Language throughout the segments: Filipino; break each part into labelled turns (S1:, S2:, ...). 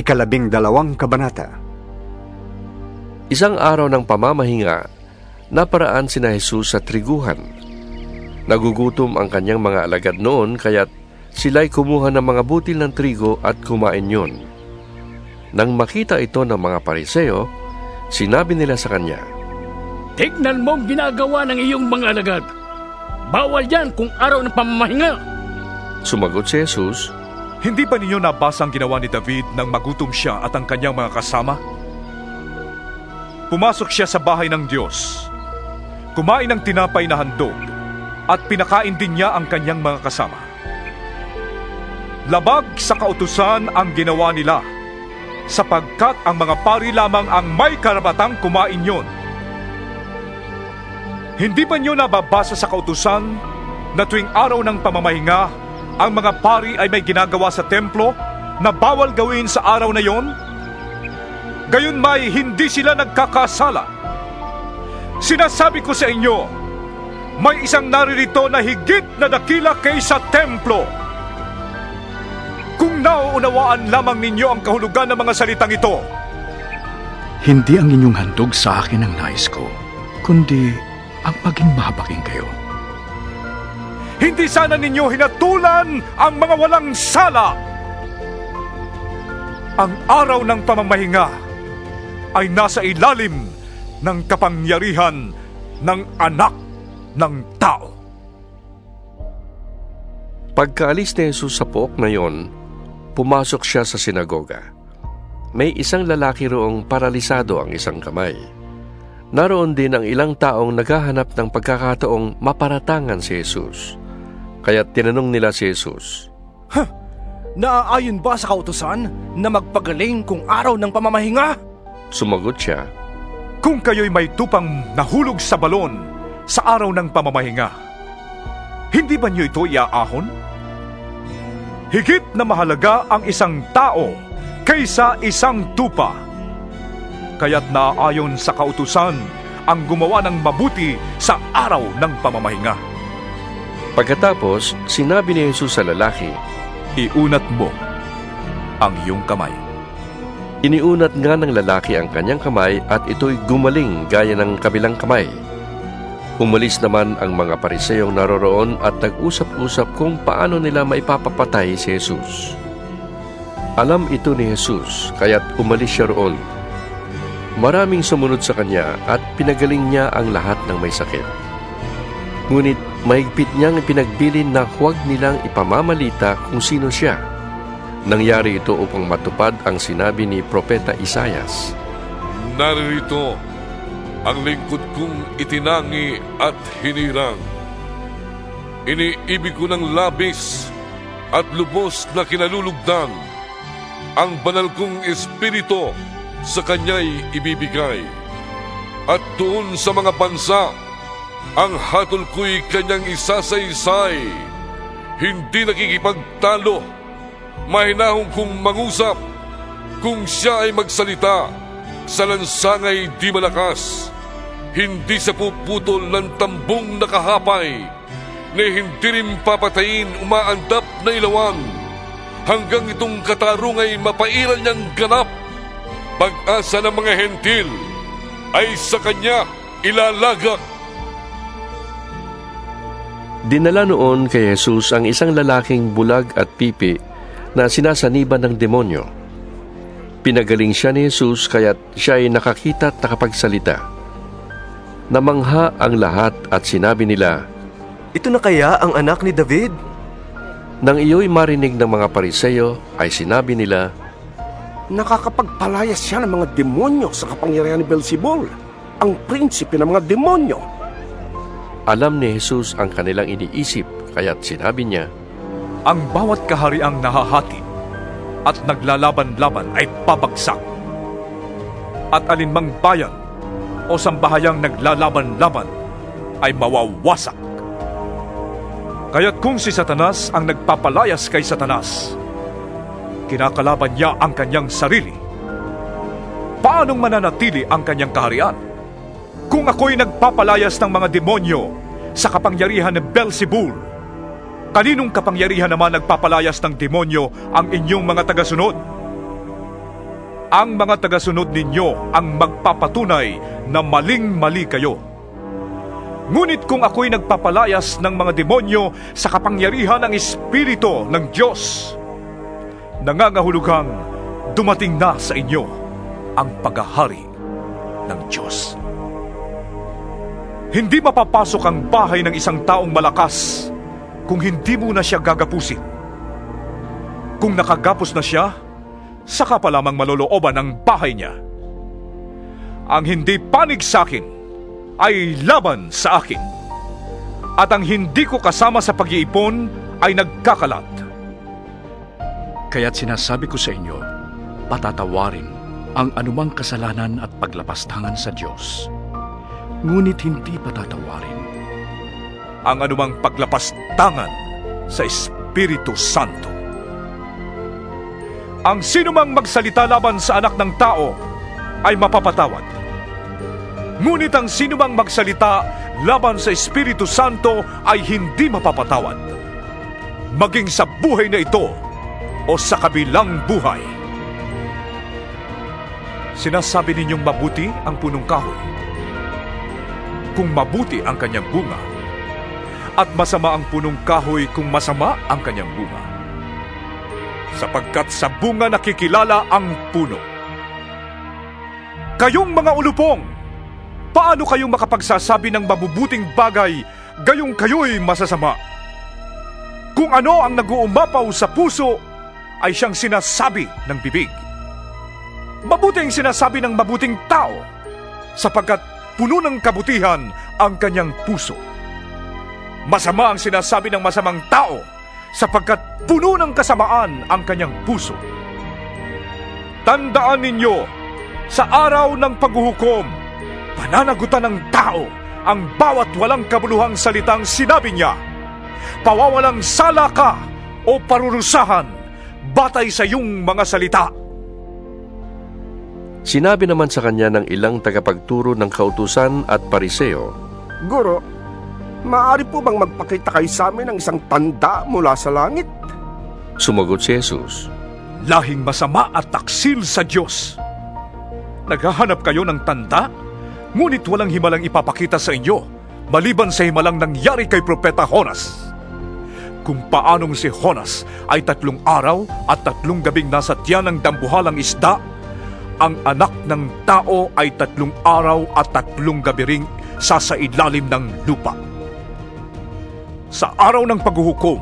S1: 12 kabanata.
S2: Isang araw ng pamamahinga, naparaan sina Jesus sa triguhan. Nagugutom ang kanyang mga alagad noon, kaya't sila'y kumuha ng mga butil ng trigo at kumain yun. Nang makita ito ng mga Pariseo, sinabi nila sa kanya,
S3: "Tignan mo ang ginagawa ng iyong mga alagad. Bawal yan kung araw ng pamamahinga."
S2: Sumagot si Jesus,
S4: Hindi ba ninyo nabasa ang ginawa ni David nang magutom siya at ang kanyang mga kasama? Pumasok siya sa bahay ng Diyos, kumain ng tinapay na handog, at pinakain din niya ang kanyang mga kasama. Labag sa kautusan ang ginawa nila, sapagkat ang mga pari lamang ang may karapatang kumain yon. Hindi ba niyo nababasa sa kautusan na tuwing araw ng pamamahinga, ang mga pari ay may ginagawa sa templo na bawal gawin sa araw na yon? Gayon may hindi sila nagkakasala. Sinasabi ko sa inyo, may isang naririto na higit na dakila kaysa templo. Kung nauunawaan lamang ninyo ang kahulugan ng mga salitang ito,
S5: Hindi ang inyong handog sa akin ang nais ko, kundi ang maging mahabagin kayo.
S4: hindi sana ninyo hinatulan ang mga walang sala. Ang araw ng pamamahinga ay nasa ilalim ng kapangyarihan ng Anak ng Tao.
S2: Pagkaalis ni Jesus sa pook na yon, pumasok siya sa sinagoga. May isang lalaki roong paralisado ang isang kamay. Naroon din ang ilang taong naghahanap ng pagkakataong maparatangan si Jesus. Kaya tinanong nila si Jesus,
S6: Naaayon ba sa kautusan na magpagaling kung araw ng pamamahinga?
S2: Sumagot siya,
S4: Kung kayo'y may tupang nahulog sa balon sa araw ng pamamahinga, hindi ba niyo ito iaahon? Higit na mahalaga ang isang tao kaysa isang tupa. Kaya't naaayon sa kautusan ang gumawa ng mabuti sa araw ng pamamahinga.
S2: Pagkatapos, sinabi ni Jesus sa lalaki,
S4: Iunat mo ang iyong kamay.
S2: iniunat nga ng lalaki ang kanyang kamay at ito'y gumaling gaya ng kabilang kamay. Umalis naman ang mga Pariseyong naroroon at nag-usap-usap kung paano nila maipapapatay si Jesus. Alam ito ni Jesus, kaya't umalis siya roon. Maraming sumunod sa kanya at pinagaling niya ang lahat ng may sakit. Ngunit mahigpit niyang pinagbilin na huwag nilang ipamamalita kung sino siya. Nangyari ito upang matupad ang sinabi ni Propeta Isaias.
S7: Naririto ang lingkod kong itinangi at hinirang. Iniibig ko ng labis at lubos na kinalulugdan. Ang banal kong espiritu sa kanya'y ibibigay. At doon sa mga bansa, ang hatol ko'y kanyang isasaysay. Hindi nakikipagtalo, mahinahong kong mangusap. Kung siya ay magsalita, sa lansangay di malakas. Hindi sa puputol ng tambong nakahapay, na hindi rin papatayin umaandap na ilawan. Hanggang itong katarungay mapairal niyang ganap. Pag-asa ng mga hentil ay sa kanya ilalagak.
S2: Dinala noon kay Jesus ang isang lalaking bulag at pipi na sinasaniban ng demonyo. Pinagaling siya ni Jesus kaya't siya ay nakakita at nakapagsalita. Namangha ang lahat at sinabi nila,
S6: Ito na kaya ang anak ni David?
S2: Nang iyo'y marinig ng mga Pariseo ay sinabi nila,
S8: Nakakapagpalayas siya ng mga demonyo sa kapangyarihan ni Beelzebul, ang prinsipe ng mga demonyo.
S2: alam ni Jesus ang kanilang iniisip kaya't sinabi niya,
S4: Ang bawat kahariang nahahati at naglalaban-laban ay pabagsak. At alinmang bayan o sambahayang naglalaban-laban ay mawawasak. Kaya't kung si Satanas ang nagpapalayas kay Satanas, kinakalaban niya ang kanyang sarili. Paanong mananatili ang kanyang kaharian? Kung ako'y nagpapalayas ng mga demonyo sa kapangyarihan ng Beelzebul, kaninong kapangyarihan naman nagpapalayas ng demonyo ang inyong mga tagasunod? Ang mga tagasunod ninyo ang magpapatunay na maling-mali kayo. Ngunit kung ako'y nagpapalayas ng mga demonyo sa kapangyarihan ng Espiritu ng Diyos, nangangahulugang dumating na sa inyo ang paghahari ng Diyos. Hindi mapapasok ang bahay ng isang taong malakas kung hindi mo na siya gagapusin. Kung nakagapos na siya, saka pa lamang malolooban ang bahay niya. Ang hindi panig sa akin ay laban sa akin, at ang hindi ko kasama sa pag-iipon ay nagkakalat.
S5: Kaya't sinasabi ko sa inyo, patatawarin ang anumang kasalanan at paglapastangan sa Diyos. Ngunit hindi patatawarin
S4: Ang anumang paglapastangan sa Espiritu Santo. Ang sinumang magsalita laban sa anak ng tao ay mapapatawad. Ngunit ang sinumang magsalita laban sa Espiritu Santo ay hindi mapapatawad, maging sa buhay na ito o sa kabilang buhay. Sinasabi ninyong mabuti ang punong kahoy kung mabuti ang kanyang bunga, at masama ang punong kahoy kung masama ang kanyang bunga. Sapagkat sa bunga nakikilala ang puno. Kayong mga ulupong, paano kayong makapagsasabi ng mabubuting bagay gayong kayo'y masasama? Kung ano ang nag-uumapaw sa puso ay siyang sinasabi ng bibig. Mabuti ang sinasabi ng mabuting tao, sapagkat puno ng kabutihan ang kanyang puso. Masama ang sinasabi ng masamang tao, sapagkat puno ng kasamaan ang kanyang puso. Tandaan ninyo, sa araw ng paghuhukom, pananagutan ng tao ang bawat walang kabuluhang salitang sinabi niya. Pawawalang sala ka o parurusahan batay sa iyong mga salita.
S2: Sinabi naman sa kanya ng ilang tagapagturo ng kautusan at pariseo,
S8: Guro, maaari po bang magpakita kayo sa amin ng isang tanda mula sa langit?
S2: Sumagot si Jesus,
S4: Lahing masama at taksil sa Diyos. Naghahanap kayo ng tanda, ngunit walang himalang ipapakita sa inyo, maliban sa himalang nangyari kay Propeta Jonas. Kung paanong si Jonas ay 3 araw at 3 gabing nasa tiyan ng dambuhalang isda, ang anak ng tao ay 3 araw at 3 gabi ring sasailalim ng lupa. Sa araw ng paghuhukom,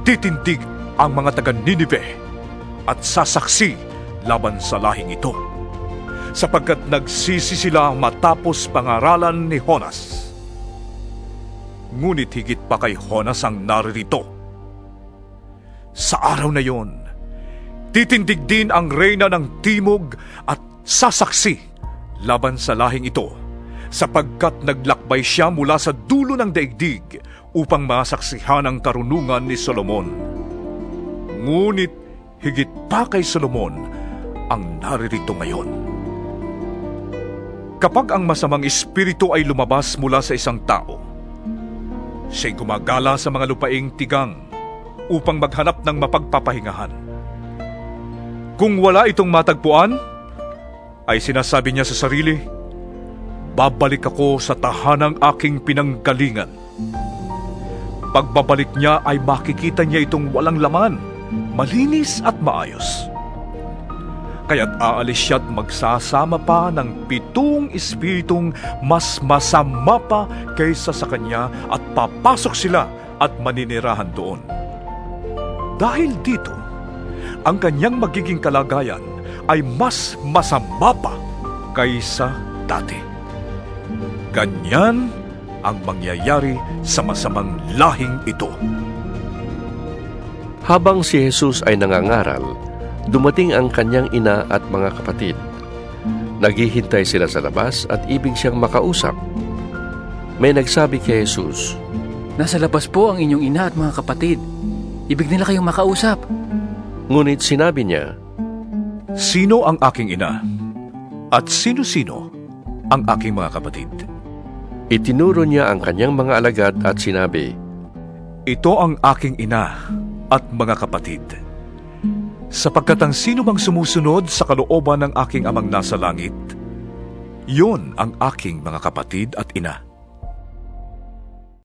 S4: titindig ang mga taga-Ninive at sasaksi laban sa lahing ito, sapagkat nagsisi sila matapos pangaralan ni Jonas. Ngunit higit pa kay Jonas ang naririto. Sa araw na yon, titindig din ang reyna ng timog at sasaksi laban sa lahing ito, sapagkat naglakbay siya mula sa dulo ng daigdig upang masaksihan ang karunungan ni Solomon. Ngunit higit pa kay Solomon ang naririto ngayon. Kapag ang masamang espiritu ay lumabas mula sa isang tao, siya'y gumagala sa mga lupaing tigang upang maghanap ng mapagpapahingahan. Kung wala itong matagpuan, ay sinasabi niya sa sarili, babalik ako sa tahanang aking pinanggalingan. Pagbabalik niya ay makikita niya itong walang laman, malinis at maayos. Kaya't aalis siya at magsasama pa ng 7 espiritong mas masama pa kaysa sa kanya, at papasok sila at maninirahan doon. Dahil dito, ang kanyang magiging kalagayan ay mas masama pa kaysa dati. Ganyan ang mangyayari sa masamang lahing ito.
S2: habang si Jesus ay nangangaral, dumating ang kanyang ina at mga kapatid. Naghihintay sila sa labas at ibig siyang makausap. May nagsabi kay Jesus,
S9: Nasa labas po ang inyong ina at mga kapatid. Ibig nila kayong makausap.
S2: ngunit sinabi niya,
S4: Sino ang aking ina? At sino-sino ang aking mga kapatid?
S2: itinuro niya ang kanyang mga alagad at sinabi,
S4: Ito ang aking ina at mga kapatid. sapagkat ang sino mang sumusunod sa kalooban ng aking amang nasa langit, yun ang aking mga kapatid at ina.